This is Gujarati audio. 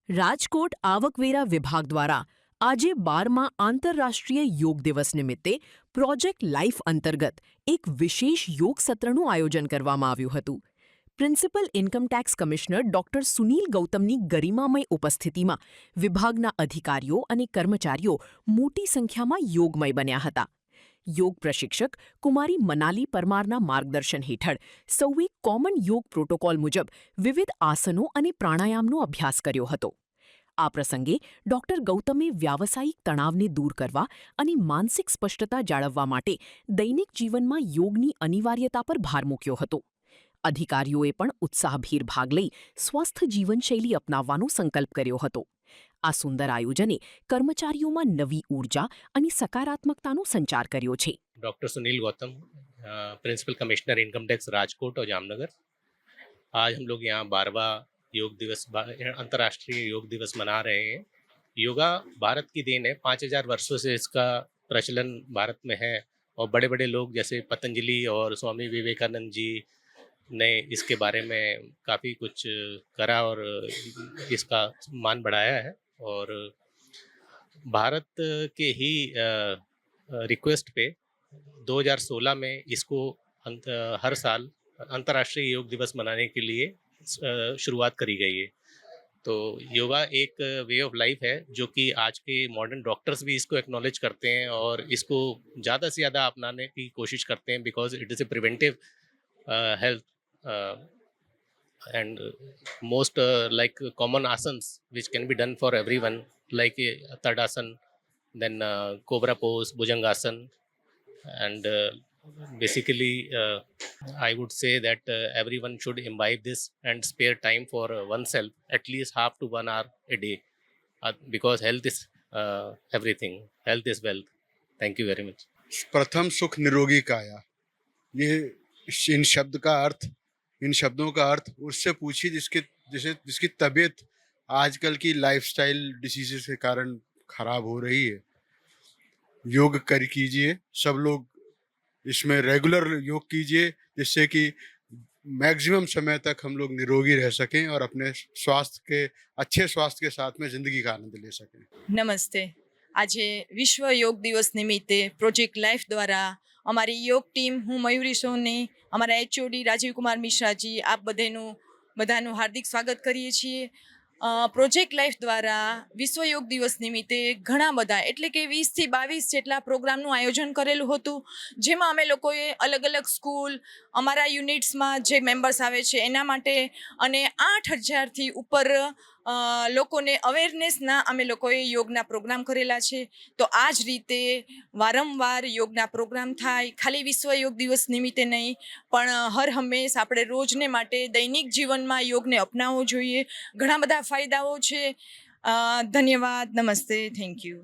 રાજકોટ આવકવેરા વિભાગ દ્વારા આજે 12મા આંતરરાષ્ટ્રીય યોગ દિવસ નિમિત્તે પ્રોજેક્ટ લાઇફ અંતર્ગત એક વિશેષ યોગ સત્રનું આયોજન કરવામાં આવ્યું હતું. Principal income tax commissioner doctor Sunil ગૌતમની ગરિમામય ઉપસ્થિતિમાં વિભાગના અધિકારીઓ અને કર્મચારીઓ મોટી સંખ્યામાં યોગમય બન્યા હતા. યોગ પ્રશિક્ષક કુમારી મનાલી પરમારના માર્ગદર્શન હેઠળ સૌએ કોમન યોગ પ્રોટોકોલ મુજબ વિવિધ આસનો અને પ્રાણાયામનો અભ્યાસ કર્યો હતો. આ પ્રસંગે ડોક્ટર ગૌતમે વ્યાવસાયિક તણાવને દૂર કરવા અને માનસિક સ્પષ્ટતા જાળવવા માટે દૈનિક જીવનમાં યોગની અનિવાર્યતા પર ભાર મૂક્યો હતો. અધિકારીઓએ પણ ઉત્સાહભેર ભાગ લઈ સ્વસ્થ જીવનશૈલી અપનાવવાનો સંકલ્પ કર્યો હતો. આ સુંદર આયોજને કર્મચારીઓમાં નવી ઊર્જા અને સકારાત્મકતાનો સંચાર કર્યો છે. Doctor Sunil Gautam, principal commissioner income tax Rajkot और जामनगर। आज हम लोग यहाँ 12वां योग दिवस अंतर्राष्ट्रीय योग दिवस मना रहे हैं। योगा भारत की देन है। 5000 वर्षों से इसका प्रचलन भारत में है और बड़े बड़े लोग जैसे पतंजलि और स्वामी विवेकानंद जी ने इसके बारे में काफ़ी कुछ करा और इसका मान बढ़ाया है। और भारत के ही रिक्वेस्ट पे 2016 में इसको हर साल अंतर्राष्ट्रीय योग दिवस मनाने के लिए शुरुआत करी गई है। तो योगा एक वे ऑफ लाइफ है जो कि आज के मॉडर्न डॉक्टर्स भी इसको एक्नॉलेज करते हैं और इसको ज़्यादा से ज़्यादा अपनाने की कोशिश करते हैं because it is a preventive health and most like common asanas which can be done for everyone like tadasana, then cobra pose, bhujangasana, and basically I would say that everyone should imbibe this and spare time for oneself at least half to 1 hour a day because health is everything. Health is wealth. Thank you very much. प्रथम सुख निरोगी काया, ये इन शब्दों का अर्थ उससे पूछिए जिसकी तबीयत आजकल की लाइफस्टाइल डिसीजेस के कारण खराब हो रही है. योग कीजिए, सब लोग इसमें रेगुलर योग कीजिए जिससे कि मैक्सिमम समय तक हम लोग निरोगी रह सकें और अपने अच्छे स्वास्थ्य के साथ में जिंदगी का आनंद ले सकें. નમસ્તે. આજે વિશ્વ યોગ દિવસ નિમિત્તે પ્રોજેક્ટ લાઈફ દ્વારા અમારી યોગ ટીમ, હું મયુરી સોની, અમારા એચઓડી રાજીવ કુમાર મિશ્રાજી, આપ બધાનું હાર્દિક સ્વાગત કરીએ છીએ. પ્રોજેક્ટ લાઈફ દ્વારા વિશ્વ યોગ દિવસ નિમિત્તે ઘણા બધા એટલે કે 20થી 22 જેટલા પ્રોગ્રામનું આયોજન કરેલું હતું, જેમાં અમે લોકોએ અલગ અલગ સ્કૂલ, અમારા યુનિટ્સમાં જે મેમ્બર્સ આવે છે એના માટે અને 8000થી ઉપર લોકોને અવેરનેસના અમે લોકોએ યોગના પ્રોગ્રામ કરેલા છે. તો આ જ રીતે વારંવાર યોગના પ્રોગ્રામ થાય, ખાલી વિશ્વ યોગ દિવસ નિમિત્તે નહીં પણ હર હંમેશ આપણે રોજને માટે દૈનિક જીવનમાં યોગને અપનાવવો જોઈએ. ઘણા બધા ફાયદાઓ છે. ધન્યવાદ. નમસ્તે. Thank you.